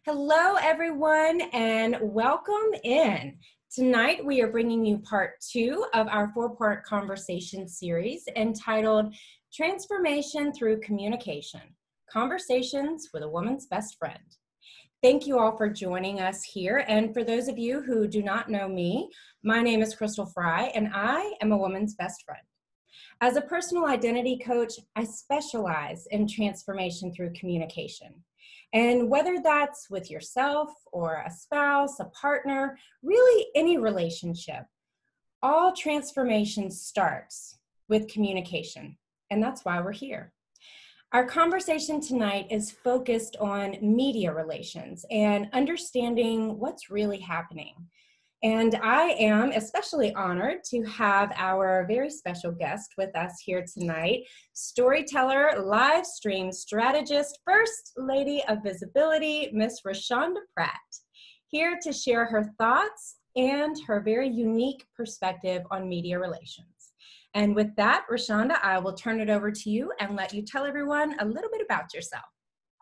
Hello, everyone, and welcome in. Tonight, we are bringing you part 2 of our 4-part conversation series entitled Transformation Through Communication, Conversations with a Woman's Best Friend. Thank you all for joining us here. And for those of you who do not know me, my name is Crystal Fry, and I am a woman's best friend. As a personal identity coach, I specialize in transformation through communication. And whether that's with yourself or a spouse, a partner, really any relationship, all transformation starts with communication. And that's why we're here. Our conversation tonight is focused on media relations and understanding what's really happening. And I am especially honored to have our very special guest with us here tonight, storyteller, live stream strategist, First Lady of Visibility, Miss Roshanda Pratt, here to share her thoughts and her very unique perspective on media relations. And with that, Roshanda, I will turn it over to you and let you tell everyone a little bit about yourself.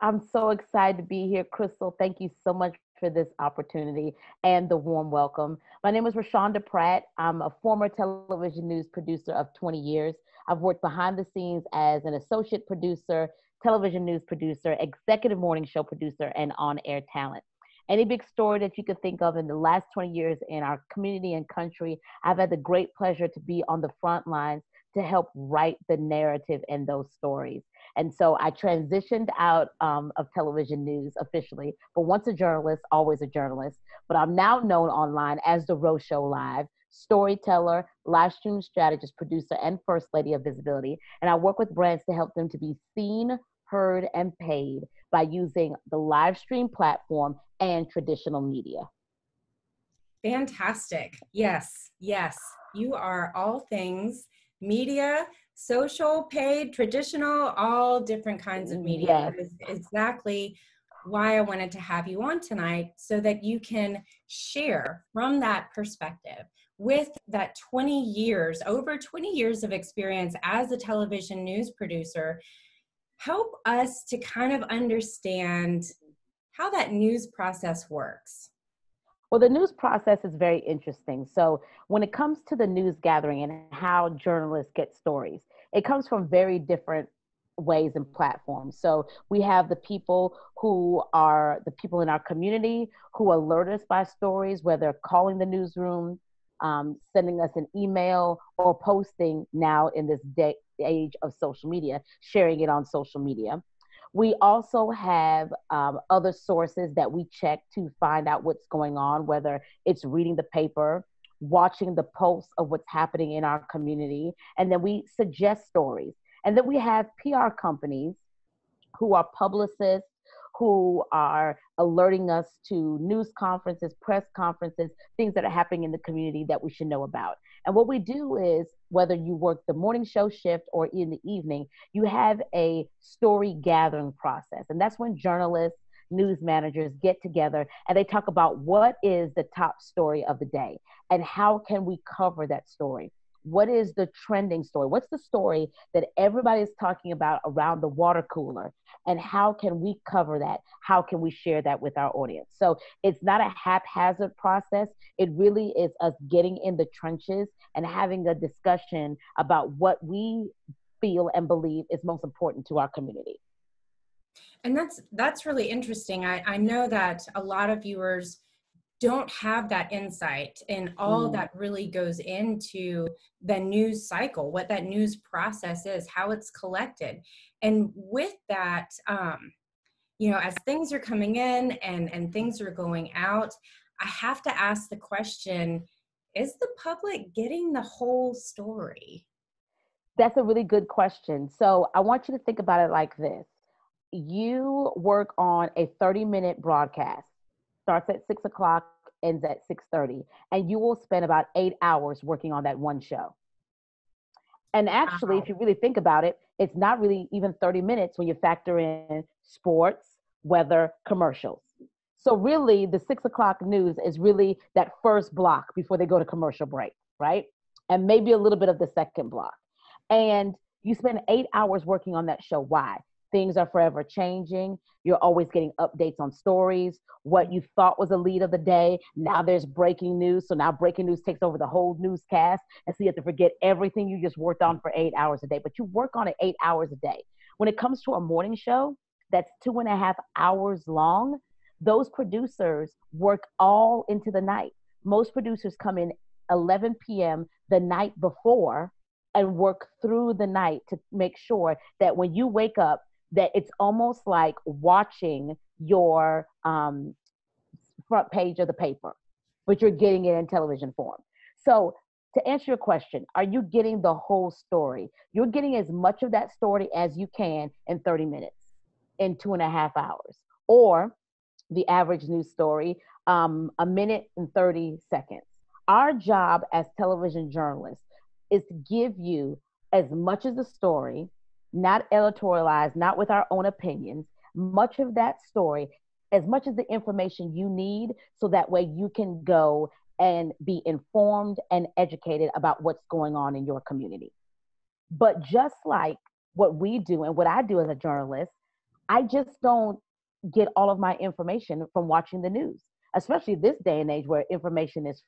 I'm so excited to be here, Crystal. Thank you so much for this opportunity and the warm welcome. My name is Roshanda Pratt. I'm a former television news producer of 20 years. I've worked behind the scenes as an associate producer, television news producer, executive morning show producer, and on-air talent. Any big story that you could think of in the last 20 years in our community and country, I've had the great pleasure to be on the front lines to help write the narrative in those stories. And so I transitioned out of television news officially, but once a journalist, always a journalist. But I'm now known online as the Rosho Live, storyteller, live stream strategist, producer, and First Lady of Visibility. And I work with brands to help them to be seen, heard, and paid by using the live stream platform and traditional media. Fantastic. Yes, yes. You are all things media, social, paid, traditional, all different kinds of media. Yes. That is exactly why I wanted to have you on tonight, so that you can share from that perspective with that 20 years, over 20 years of experience as a television news producer. Help us to kind of understand how that news process works. Well, the news process is very interesting. So when it comes to the news gathering and how journalists get stories, it comes from very different ways and platforms. So we have the people who are the people in our community who alert us by stories, whether calling the newsroom, sending us an email, or posting now in this age of social media, sharing it on social media. We also have other sources that we check to find out what's going on, whether it's reading the paper, watching the pulse of what's happening in our community, and then we suggest stories. And then we have PR companies who are publicists, who are alerting us to news conferences, press conferences, things that are happening in the community that we should know about. And what we do is, whether you work the morning show shift or in the evening, you have a story gathering process. And that's when journalists, news managers get together and they talk about what is the top story of the day and how can we cover that story. What is the trending story? What's the story that everybody's talking about around the water cooler? And how can we cover that? How can we share that with our audience? So it's not a haphazard process. It really is us getting in the trenches and having a discussion about what we feel and believe is most important to our community. And that's really interesting. I know that a lot of viewers don't have that insight and all that really goes into the news cycle, what that news process is, how it's collected. And with that, as things are coming in and things are going out, I have to ask the question, is the public getting the whole story? That's a really good question. So I want you to think about it like this. You work on a 30-minute broadcast, starts at 6 o'clock, ends at 6:30, and you will spend about 8 hours working on that one show. And actually, Wow. if you really think about it, it's not really even 30 minutes when you factor in sports, weather, commercials. So really, the 6 o'clock news is really that first block before they go to commercial break, right? And maybe a little bit of the second block. And you spend 8 hours working on that show. Why? Things are forever changing. You're always getting updates on stories. What you thought was a lead of the day, now there's breaking news. So now breaking news takes over the whole newscast. And so you have to forget everything you just worked on for 8 hours a day. But you work on it 8 hours a day. When it comes to a morning show that's 2.5 hours long, those producers work all into the night. Most producers come in 11 p.m. the night before and work through the night to make sure that when you wake up, that it's almost like watching your front page of the paper, but you're getting it in television form. So to answer your question, are you getting the whole story? You're getting as much of that story as you can in 30 minutes, in 2.5 hours, or the average news story, a minute and 30 seconds. Our job as television journalists is to give you as much as the story, not editorialized, not with our own opinions, much of that story, as much as the information you need, so that way you can go and be informed and educated about what's going on in your community. But just like what we do and what I do as a journalist, I just don't get all of my information from watching the news, especially this day and age where information is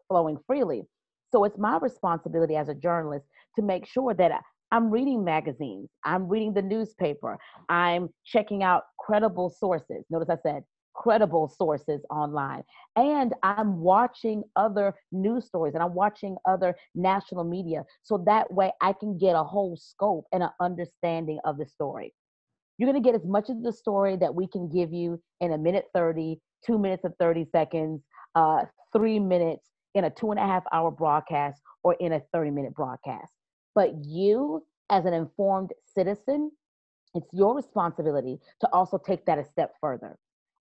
flowing freely. So it's my responsibility as a journalist to make sure that I'm reading magazines, I'm reading the newspaper, I'm checking out credible sources. Notice I said credible sources online. And I'm watching other news stories and I'm watching other national media. So that way I can get a whole scope and an understanding of the story. You're going to get as much of the story that we can give you in a minute 30, 2 minutes and 30 seconds, 3 minutes in a 2.5 hour broadcast or in a 30-minute broadcast. But you, as an informed citizen, it's your responsibility to also take that a step further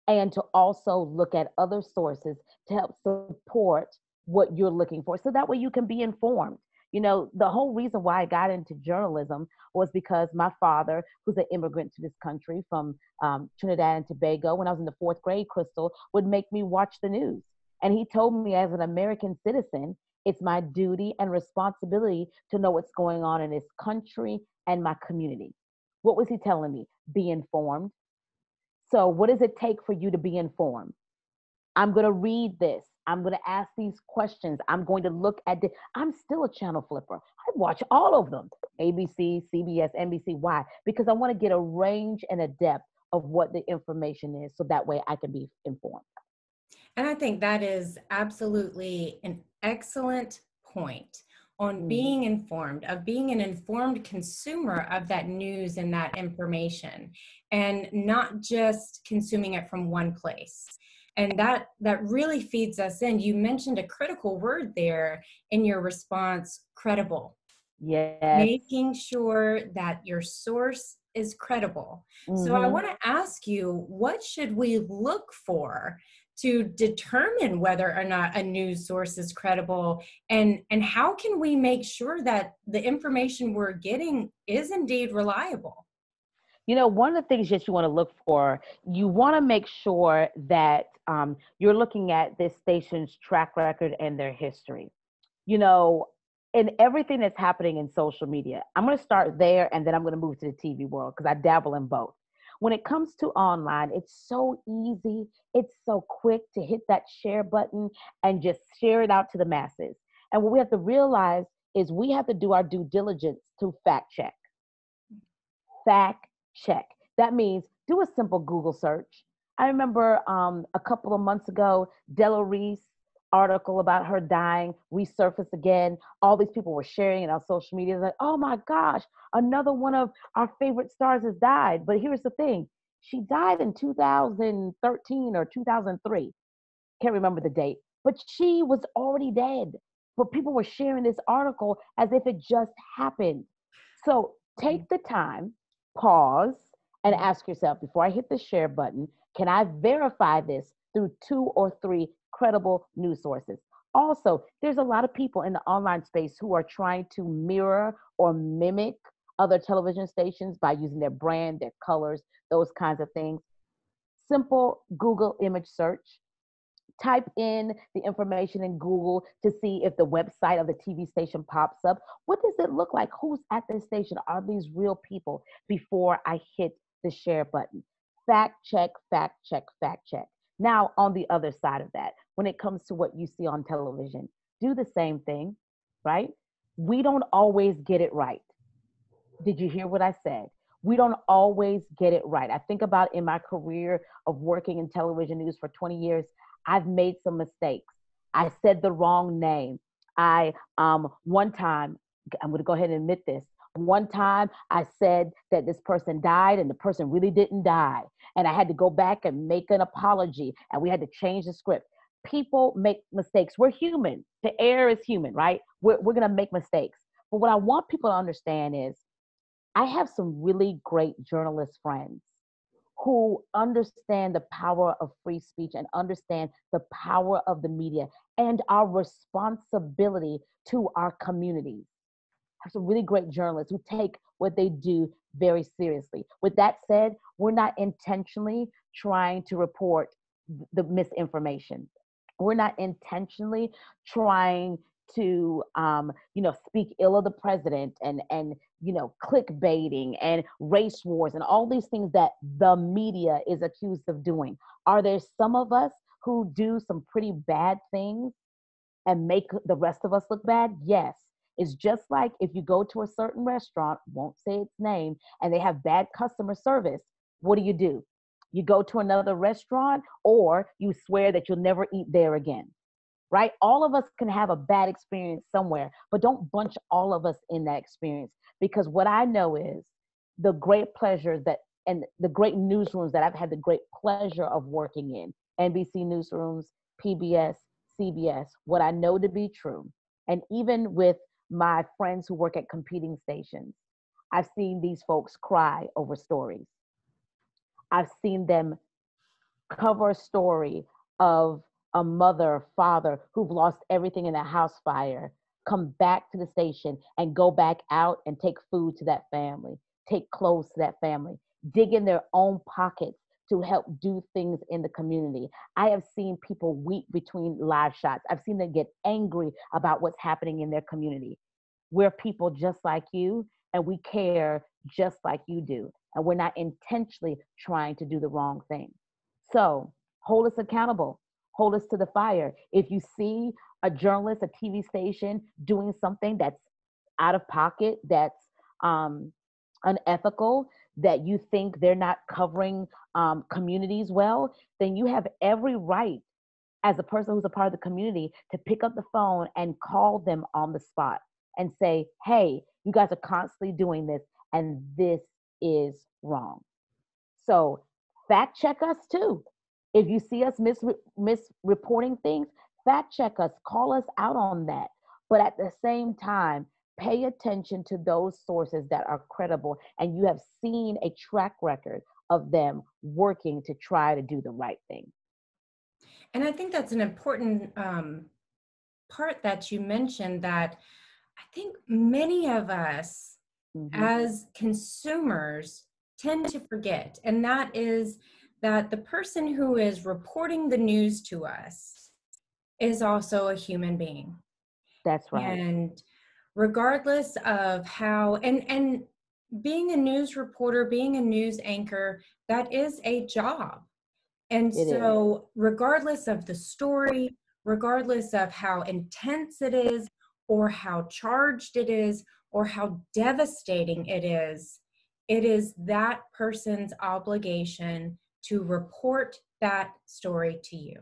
and to also look at other sources to help support what you're looking for. So that way you can be informed. You know, the whole reason why I got into journalism was because my father, who's an immigrant to this country from Trinidad and Tobago, when I was in the fourth grade, Crystal, would make me watch the news. And he told me as an American citizen, it's my duty and responsibility to know what's going on in this country and my community. What was he telling me? Be informed. So what does it take for you to be informed? I'm going to read this. I'm going to ask these questions. I'm going to look at this. I'm still a channel flipper. I watch all of them. ABC, CBS, NBC. Why? Because I want to get a range and a depth of what the information is so that way I can be informed. And I think that is absolutely an excellent point on being informed, of being an informed consumer of that news and that information, and not just consuming it from one place. And that really feeds us in. You mentioned a critical word there in your response, credible. Yes. Making sure that your source is credible. So I want to ask you, what should we look for to determine whether or not a news source is credible, and how can we make sure that the information we're getting is indeed reliable? You know, one of the things that you want to look for, you want to make sure that you're looking at this station's track record and their history. You know, in everything that's happening in social media, I'm going to start there and then I'm going to move to the TV world because I dabble in both. When it comes to online, it's so easy. It's so quick to hit that share button and just share it out to the masses. And what we have to realize is we have to do our due diligence to fact check. Fact check. That means do a simple Google search. I remember a couple of months ago, Della Reese article about her dying resurfaced again. All these people were sharing it on social media. Like, oh my gosh, another one of our favorite stars has died. But here's the thing. She died in 2013 or 2003. Can't remember the date. But she was already dead. But people were sharing this article as if it just happened. So take the time, pause, and ask yourself, before I hit the share button, can I verify this through 2 or 3 credible news sources? Also, there's a lot of people in the online space who are trying to mirror or mimic other television stations by using their brand, their colors, those kinds of things. Simple Google image search type in the information in Google to see if the website of the TV station pops up. What does it look like? Who's at this station? Are these real people? Before I hit the share button. Fact check, fact check, fact check. Now, on the other side of that, when it comes to what you see on television, do the same thing, right? We don't always get it right. Did you hear what I said? We don't always get it right. I think about in my career of working in television news for 20 years, I've made some mistakes. I said the wrong name. I one time, I'm going to go ahead and admit this. One time I said that this person died and the person really didn't die. And I had to go back and make an apology and we had to change the script. People make mistakes. We're human. The air is human, right? We're going to make mistakes. But what I want people to understand is I have some really great journalist friends who understand the power of free speech and understand the power of the media and our responsibility to our communities. I have some really great journalists who take what they do very seriously. With that said, we're not intentionally trying to report the misinformation. We're not intentionally trying to speak ill of the president and clickbaiting and race wars and all these things that the media is accused of doing. Are there some of us who do some pretty bad things and make the rest of us look bad? Yes. It's just like if you go to a certain restaurant, won't say its name, and they have bad customer service, what do? You go to another restaurant or you swear that you'll never eat there again, right? All of us can have a bad experience somewhere, but don't bunch all of us in that experience. Because what I know is the great pleasures that and the great newsrooms that I've had the great pleasure of working in, NBC newsrooms, PBS, CBS, what I know to be true. And even with my friends who work at competing stations, I've seen these folks cry over stories. I've seen them cover a story of a mother, father who've lost everything in a house fire, come back to the station and go back out and take food to that family, take clothes to that family, dig in their own pockets to help do things in the community. I have seen people weep between live shots. I've seen them get angry about what's happening in their community. We're people just like you, and we care just like you do. And we're not intentionally trying to do the wrong thing. So hold us accountable, hold us to the fire. If you see a journalist, a TV station doing something that's out of pocket, that's unethical, that you think they're not covering communities well, then you have every right as a person who's a part of the community to pick up the phone and call them on the spot and say, hey, you guys are constantly doing this and this is wrong. So fact check us too. If you see us misreporting things, fact check us, call us out on that. But at the same time, pay attention to those sources that are credible and you have seen a track record of them working to try to do the right thing. And I think that's an important part that you mentioned, that I think many of us as consumers tend to forget. And that is that the person who is reporting the news to us is also a human being. That's right. And regardless of how, and being a news reporter, being a news anchor, that is a job. And so regardless of the story, regardless of how intense it is, or how charged it is, or how devastating it is that person's obligation to report that story to you.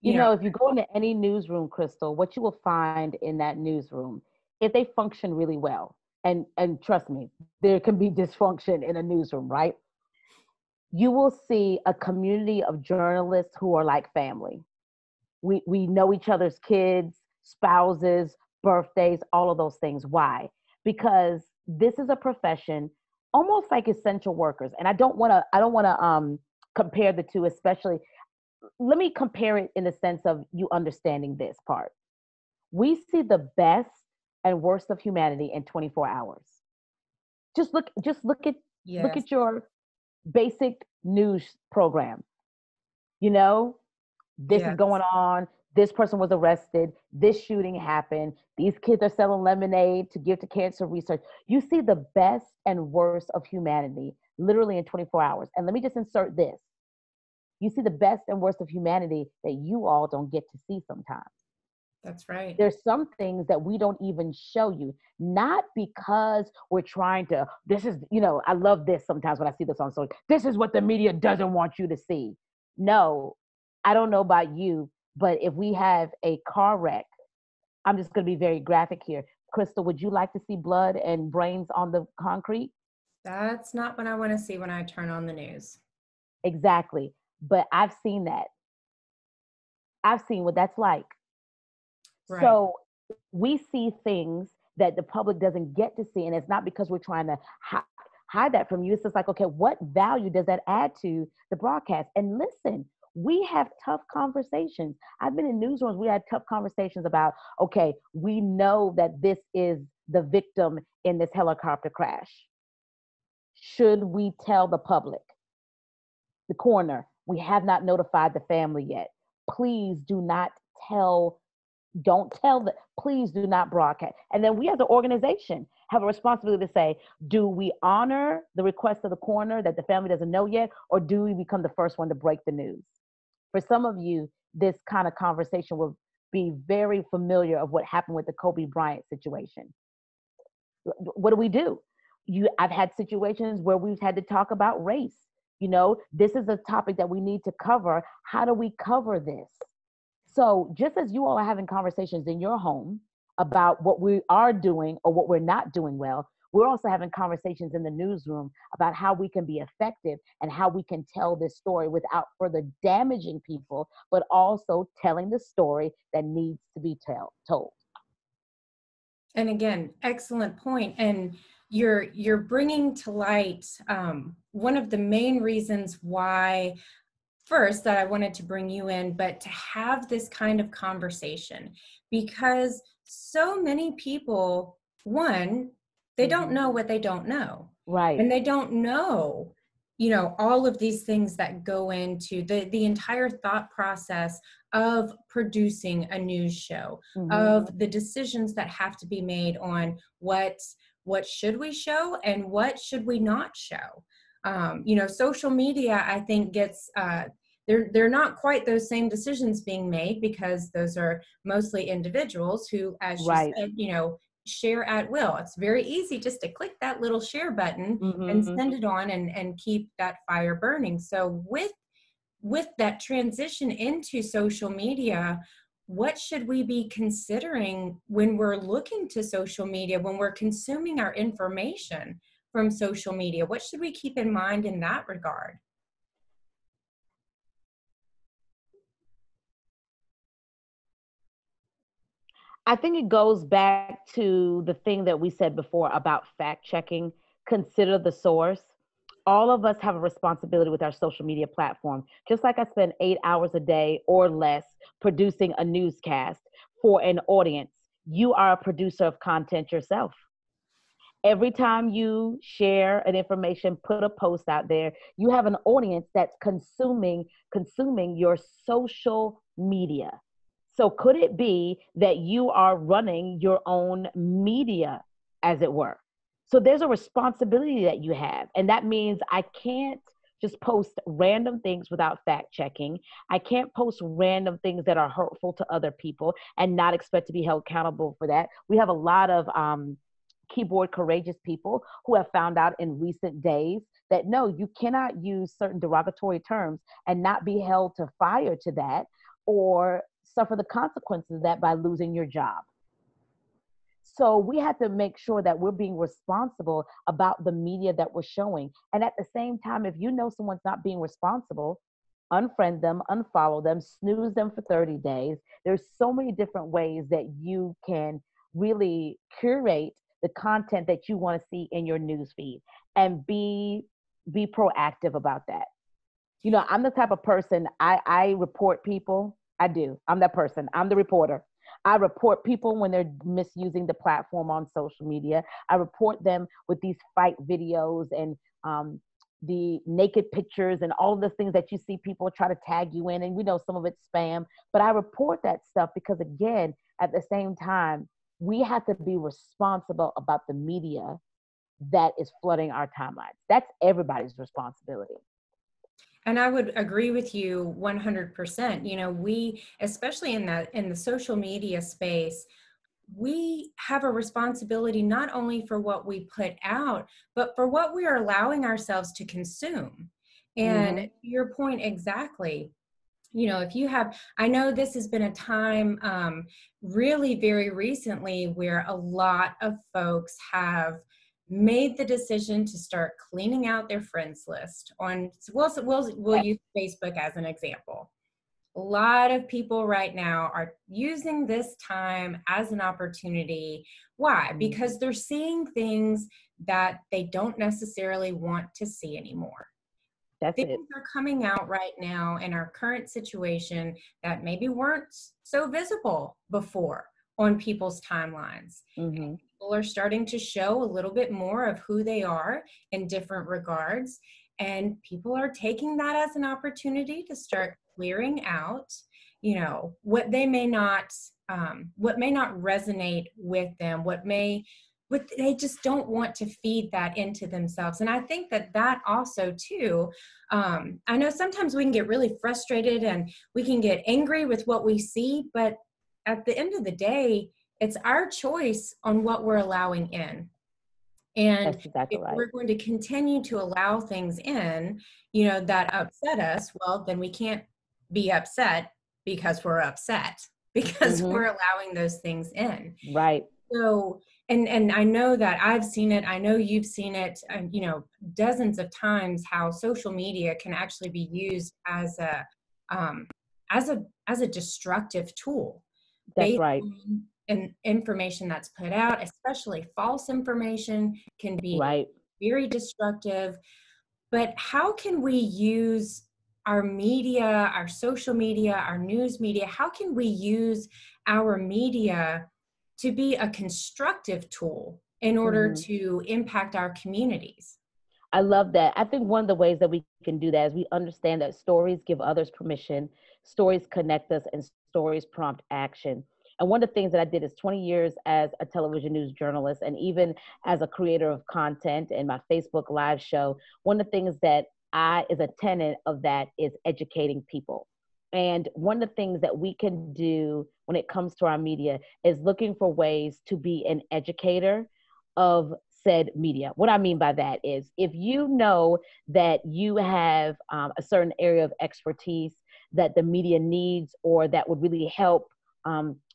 You know, if you go into any newsroom, Crystal, what you will find in that newsroom, if they function really well, and trust me, there can be dysfunction in a newsroom, right? You will see a community of journalists who are like family. We know each other's kids, spouses, birthdays, all of those things. Why? Because this is a profession almost like essential workers. And I don't want to compare the two, especially. Let me compare it in the sense of you understanding this part. We see the best and worst of humanity in 24 hours. Just look at look at your basic news program. You know, This is Yes, going on. This person was arrested. This shooting happened. These kids are selling lemonade to give to cancer research. You see the best and worst of humanity literally in 24 hours. And let me just insert this. You see the best and worst of humanity that you all don't get to see sometimes. that's right. There's some things that we don't even show you, not because we're trying to, this is, I love this sometimes when I see this on social. This is what the media doesn't want you to see. No, I don't know about you, but if we have a car wreck, I'm just going to be very graphic here. Crystal, would you like to see blood and brains on the concrete? That's not what I want to see when I turn on the news. Exactly. But I've seen that. I've seen what that's like. Right. So we see things that the public doesn't get to see. And it's not because we're trying to hide that from you. It's just like, okay, what value does that add to the broadcast? And listen, we have tough conversations. I've been in newsrooms, we had tough conversations about, okay, we know that this is the victim in this helicopter crash. Should we tell the public? The coroner, we have not notified the family yet. Please do not tell, don't tell the, please do not broadcast. And then we as an organization have a responsibility to say, do we honor the request of the coroner that the family doesn't know yet, or do we become the first one to break the news? For some of you, this kind of conversation will be very familiar of what happened with the Kobe Bryant situation. What do? I've had situations where we've had to talk about race. This is a topic that we need to cover. How do we cover this? So just as you all are having conversations in your home about what we are doing or what we're not doing well, we're also having conversations in the newsroom about how we can be effective and how we can tell this story without further damaging people, but also telling the story that needs to be told. And again, excellent point. And you're bringing to light one of the main reasons why, first, that I wanted to bring you in, but to have this kind of conversation, because so many people, one, they don't know what they don't know. Right. And they don't know, all of these things that go into the entire thought process of producing a news show, of the decisions that have to be made on what should we show and what should we not show. Social media, I think, gets they're not quite those same decisions being made, because those are mostly individuals who, as you Right. said, share at will. It's very easy just to click that little share button and Mm-hmm. send it on and keep that fire burning. So with that transition into social media, what should we be considering when we're looking to social media, when we're consuming our information from social media? What should we keep in mind in that regard? I think it goes back to the thing that we said before about fact checking. Consider the source. All of us have a responsibility with our social media platform. Just like I spend 8 hours a day or less producing a newscast for an audience, you are a producer of content yourself. Every time you share an information, put a post out there, you have an audience that's consuming your social media. So could it be that you are running your own media, as it were? So there's a responsibility that you have. And that means I can't just post random things without fact checking. I can't post random things that are hurtful to other people and not expect to be held accountable for that. We have a lot of keyboard courageous people who have found out in recent days that no, you cannot use certain derogatory terms and not be held to fire to that, or suffer the consequences of that by losing your job. So we have to make sure that we're being responsible about the media that we're showing. And at the same time, if you know someone's not being responsible, unfriend them, unfollow them, snooze them for 30 days. There's so many different ways that you can really curate the content that you want to see in your news feed, and be proactive about that. I'm the type of person, I report people. I do. I'm that person. I'm the reporter. I report people when they're misusing the platform on social media. I report them with these fight videos and the naked pictures and all of the things that you see people try to tag you in. And we know some of it's spam, but I report that stuff because, again, at the same time, we have to be responsible about the media that is flooding our timelines. That's everybody's responsibility. And I would agree with you 100%. You know, we, especially in the social media space, we have a responsibility not only for what we put out, but for what we are allowing ourselves to consume. And Mm-hmm. your point exactly, you know, if you have, I know this has been a time really very recently where a lot of folks have made the decision to start cleaning out their friends list on, we'll use Facebook as an example. A lot of people right now are using this time as an opportunity. Why? Because they're seeing things that they don't necessarily want to see anymore. That's Things it. are coming out right now in our current situation that maybe weren't so visible before on people's timelines. Mm-hmm. People are starting to show a little bit more of who they are in different regards. And people are taking that as an opportunity to start clearing out, you know, what may not resonate with them, what they just don't want to feed that into themselves. And I think that also too, I know sometimes we can get really frustrated and we can get angry with what we see, but at the end of the day, it's our choice on what we're allowing in. And That's exactly if right. we're going to continue to allow things in, you know, that upset us, well, then we can't be upset because we're upset, because Mm-hmm. we're allowing those things in. Right. So, and I know that I've seen it, I know you've seen it, you know, dozens of times, how social media can actually be used as um, as a destructive tool That's based right. on information that's put out, especially false information, can be Right. very destructive. But how can we use our media, our social media, our news media? How can we use our media to be a constructive tool in order Mm-hmm. to impact our communities? I love that. I think one of the ways that we can do that is we understand that stories give others permission, stories connect us, and stories prompt action. And one of the things that I did is 20 years as a television news journalist, and even as a creator of content and my Facebook live show. One of the things that is a tenet of that is educating people. And one of the things that we can do when it comes to our media is looking for ways to be an educator of said media. What I mean by that is if you know that you have a certain area of expertise that the media needs, or that would really help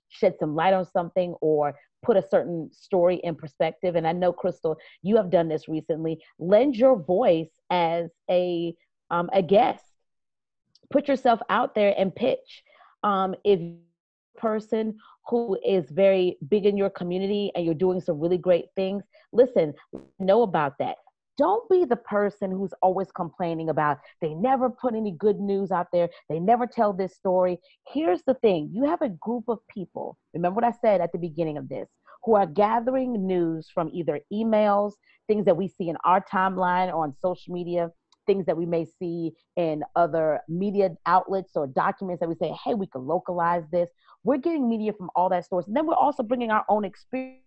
shed some light on something or put a certain story in perspective. And I know, Crystal, you have done this recently. Lend your voice as a guest. Put yourself out there and pitch. If person who is very big in your community and you're doing some really great things, listen, know about that. Don't be the person who's always complaining about they never put any good news out there. They never tell this story. Here's the thing. You have a group of people, remember what I said at the beginning of this, who are gathering news from either emails, things that we see in our timeline or on social media, things that we may see in other media outlets or documents that we say, hey, we can localize this. We're getting media from all that source. And then we're also bringing our own experience.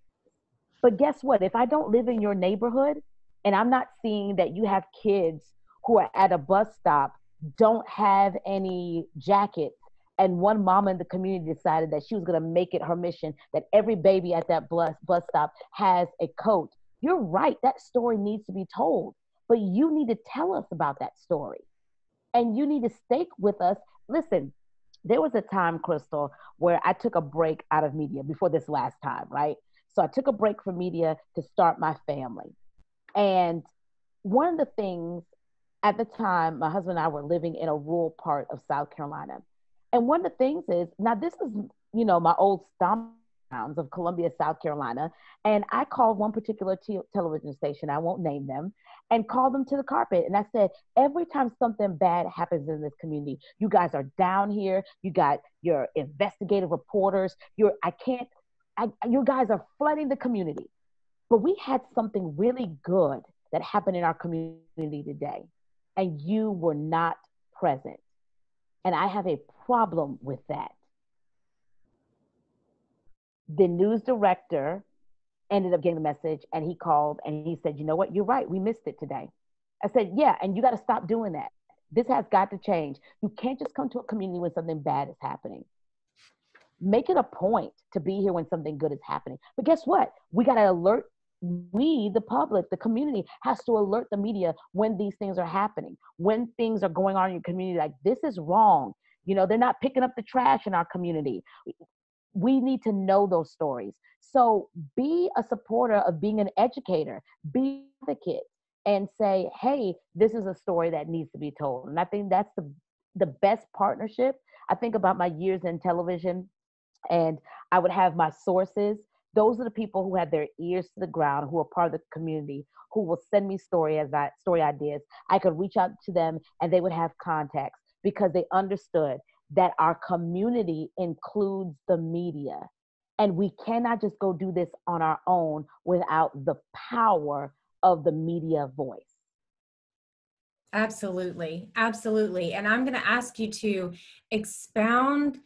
But guess what? If I don't live in your neighborhood and I'm not seeing that you have kids who are at a bus stop, don't have any jackets, and one mama in the community decided that she was going to make it her mission that every baby at that bus stop has a coat, you're right. That story needs to be told. But you need to tell us about that story. And you need to stake with us. Listen, there was a time, Crystal, where I took a break out of media before this last time, right? So I took a break from media to start my family. And one of the things at the time, my husband and I were living in a rural part of South Carolina. And one of the things is, now this is, my old stomping grounds of Columbia, South Carolina. And I called one particular television station, I won't name them, and called them to the carpet. And I said, every time something bad happens in this community, you guys are down here, you got your investigative reporters, you guys are flooding the community. But we had something really good that happened in our community today, and you were not present. And I have a problem with that. The news director ended up getting the message, and he called and he said, you know what, you're right, we missed it today. I said, yeah, and you got to stop doing that. This has got to change. You can't just come to a community when something bad is happening. Make it a point to be here when something good is happening. But guess what? We got to alert, we, the public, the community, has to alert the media when these things are happening, when things are going on in your community. Like, this is wrong. You know, they're not picking up the trash in our community. We need to know those stories. So be a supporter of being an educator, be an advocate, and say, hey, this is a story that needs to be told. And I think that's the best partnership. I think about my years in television, and I would have my sources. Those are the people who have their ears to the ground, who are part of the community, who will send me story ideas. I could reach out to them and they would have contacts because they understood that our community includes the media. And we cannot just go do this on our own without the power of the media voice. Absolutely. Absolutely. And I'm going to ask you to expound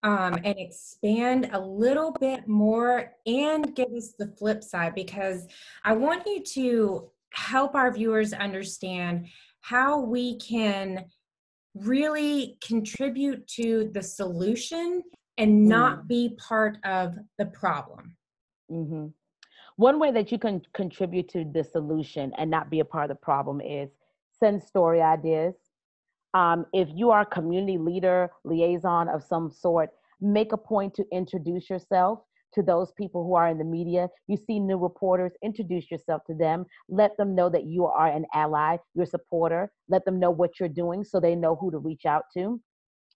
and expand a little bit more and give us the flip side, because I want you to help our viewers understand how we can really contribute to the solution and not be part of the problem. Mm-hmm. One way that you can contribute to the solution and not be a part of the problem is send story ideas. If you are a community leader, liaison of some sort, make a point to introduce yourself to those people who are in the media. You see new reporters, introduce yourself to them. Let them know that you are an ally, you're a supporter. Let them know what you're doing so they know who to reach out to.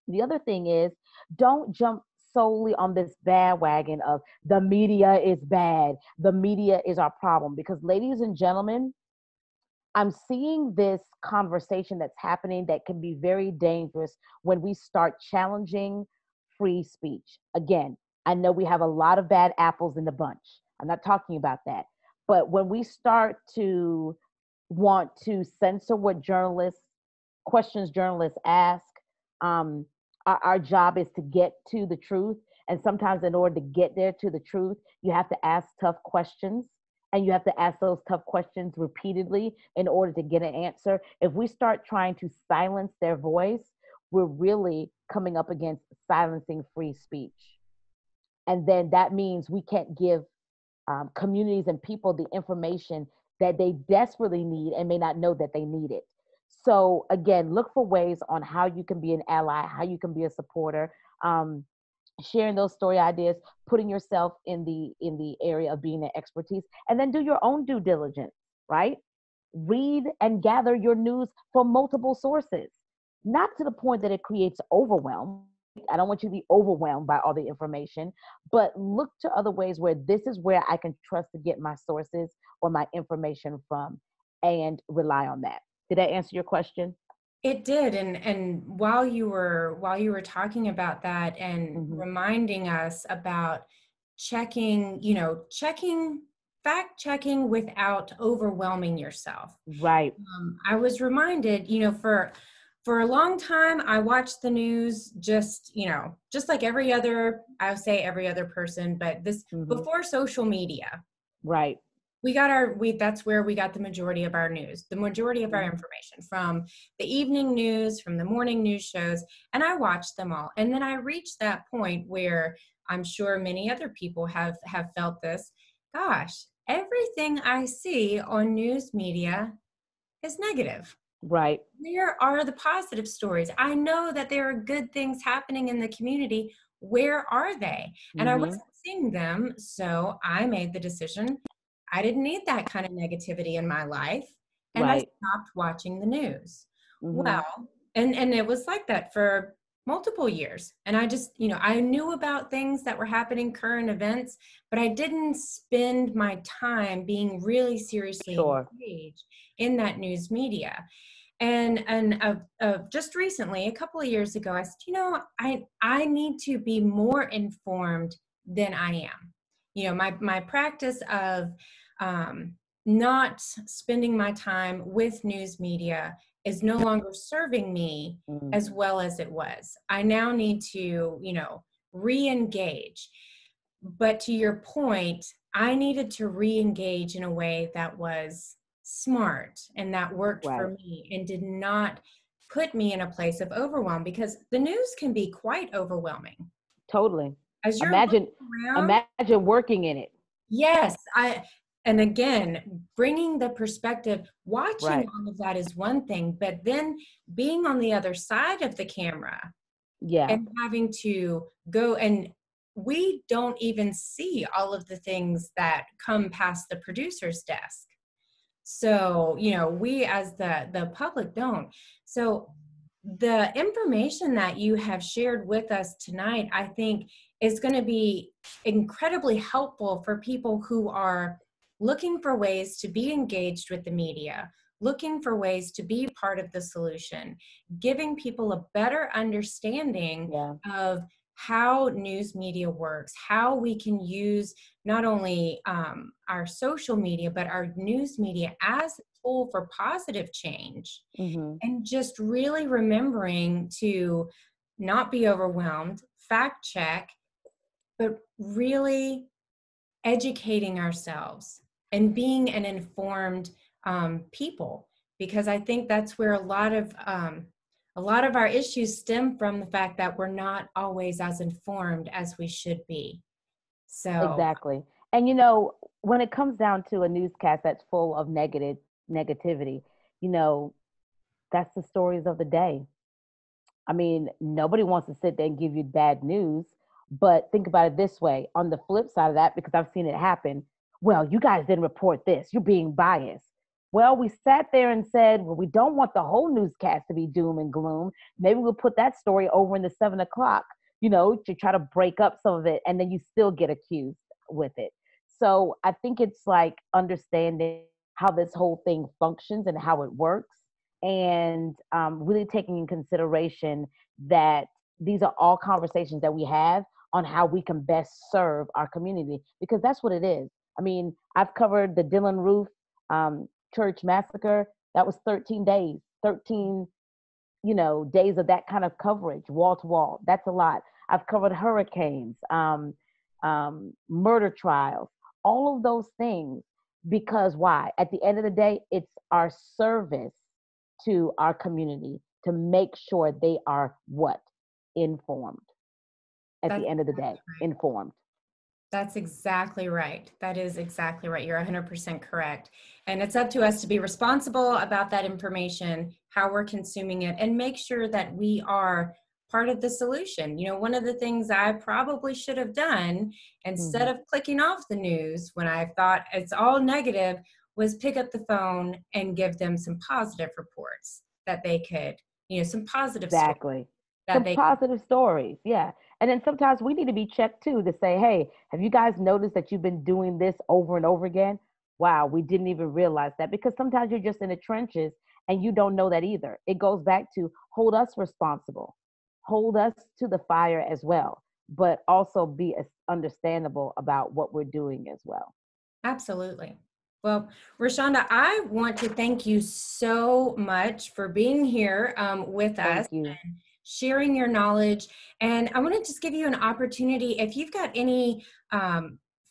The other thing is, don't jump solely on this bandwagon of the media is bad, the media is our problem. Because, ladies and gentlemen, I'm seeing this conversation that's happening that can be very dangerous when we start challenging free speech. Again, I know we have a lot of bad apples in the bunch. I'm not talking about that. But when we start to want to censor what questions journalists ask, our job is to get to the truth. And sometimes in order to get there to the truth, you have to ask tough questions. And you have to ask those tough questions repeatedly in order to get an answer. If we start trying to silence their voice, we're really coming up against silencing free speech. And then that means we can't give communities and people the information that they desperately need and may not know that they need it. So again, look for ways on how you can be an ally, how you can be a supporter. Sharing those story ideas, putting yourself in the area of being an expertise, and then do your own due diligence, right? Read and gather your news from multiple sources, not to the point that it creates overwhelm. I don't want you to be overwhelmed by all the information, but look to other ways where this is where I can trust to get my sources or my information from, and rely on that. Did that answer your question? It did, and while you were talking about that and reminding us about checking, fact checking without overwhelming yourself. Right. I was reminded, for a long time, I watched the news just like every other, I would say every other person, but this before social media. Right. That's where we got the majority of our news, the majority of our information, from the evening news, from the morning news shows, and I watched them all. And then I reached that point where I'm sure many other people have felt this. Gosh, everything I see on news media is negative. Right. Where are the positive stories? I know that there are good things happening in the community. Where are they? And I wasn't seeing them, so I made the decision I didn't need that kind of negativity in my life, and I stopped watching the news. Well, and it was like that for multiple years. And I just, I knew about things that were happening, current events, but I didn't spend my time being really seriously engaged in that news media. And just recently, a couple of years ago, I said, I need to be more informed than I am. My practice of not spending my time with news media is no longer serving me Mm, as well as it was. I now need to, re-engage. But to your point, I needed to re-engage in a way that was smart and that worked for right. me and did not put me in a place of overwhelm, because the news can be quite overwhelming. Totally. As you're Imagine, looking around, imagine working in it. yes, and again, bringing the perspective, watching Right. all of that is one thing, but then being on the other side of the camera Yeah. and having to go, and we don't even see all of the things that come past the producer's desk. So, we as the public don't. So the information that you have shared with us tonight, I think, is going to be incredibly helpful for people who are looking for ways to be engaged with the media, looking for ways to be part of the solution, giving people a better understanding Yeah. of how news media works, how we can use not only our social media, but our news media as a tool for positive change, Hmm. and just really remembering to not be overwhelmed, fact check, but really educating ourselves and being an informed people, because I think that's where a lot of our issues stem from, the fact that we're not always as informed as we should be. So Exactly. And when it comes down to a newscast that's full of negativity, you know, that's the stories of the day. I mean, nobody wants to sit there and give you bad news, but think about it this way. On the flip side of that, because I've seen it happen, well, you guys didn't report this. You're being biased. Well, we sat there and said, well, we don't want the whole newscast to be doom and gloom. Maybe we'll put that story over in the 7 o'clock, to try to break up some of it, and then you still get accused with it. So I think it's like understanding how this whole thing functions and how it works, and really taking in consideration that these are all conversations that we have on how we can best serve our community, because that's what it is. I mean, I've covered the Dylan Roof church massacre. That was 13 days, 13 days of that kind of coverage, wall to wall. That's a lot. I've covered hurricanes, murder trials, all of those things. Because why? At the end of the day, it's our service to our community to make sure they are what? Informed. At that's the end of the day, right. informed. That's exactly right. That is exactly right. You're 100% correct. And it's up to us to be responsible about that information, how we're consuming it, and make sure that we are part of the solution. One of the things I probably should have done, instead Hmm. of clicking off the news when I thought it's all negative, was pick up the phone and give them some positive reports that they could, some positive stories Exactly. that Some they could. positive stories. Yeah. And then sometimes we need to be checked too, to say, hey, have you guys noticed that you've been doing this over and over again? Wow, we didn't even realize that, because sometimes you're just in the trenches and you don't know that either. It goes back to hold us responsible, hold us to the fire as well, but also be understandable about what we're doing as well. Absolutely. Well, Roshanda, I want to thank you so much for being here with us Thank you. and sharing your knowledge. And I want to just give you an opportunity, if you've got any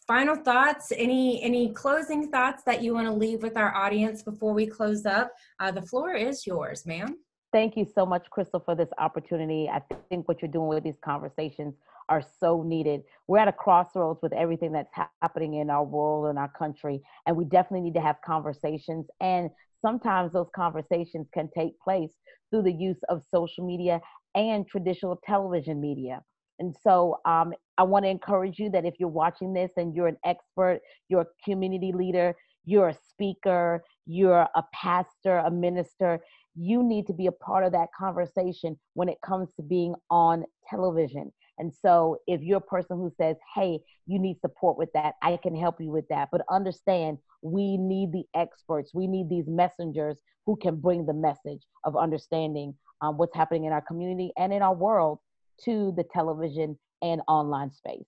final thoughts, any closing thoughts that you want to leave with our audience before we close up. The floor is yours, ma'am. Thank you so much, Crystal, for this opportunity. I think what you're doing with these conversations are so needed. We're at a crossroads with everything that's happening in our world and our country, and we definitely need to have conversations. And sometimes those conversations can take place through the use of social media and traditional television media. And so I want to encourage you that if you're watching this and you're an expert, you're a community leader, you're a speaker, you're a pastor, a minister, you need to be a part of that conversation when it comes to being on television. And so if you're a person who says, hey, you need support with that, I can help you with that. But understand, we need the experts. We need these messengers who can bring the message of understanding what's happening in our community and in our world to the television and online space.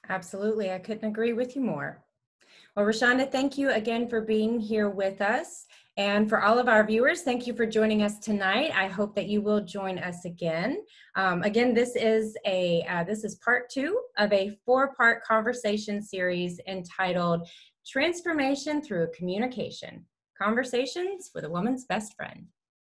Absolutely. I couldn't agree with you more. Well, Roshanda, thank you again for being here with us. And for all of our viewers, thank you for joining us tonight. I hope that you will join us again. Again, this is part 2 of a 4-part conversation series entitled Transformation Through Communication: Conversations with a Woman's Best Friend.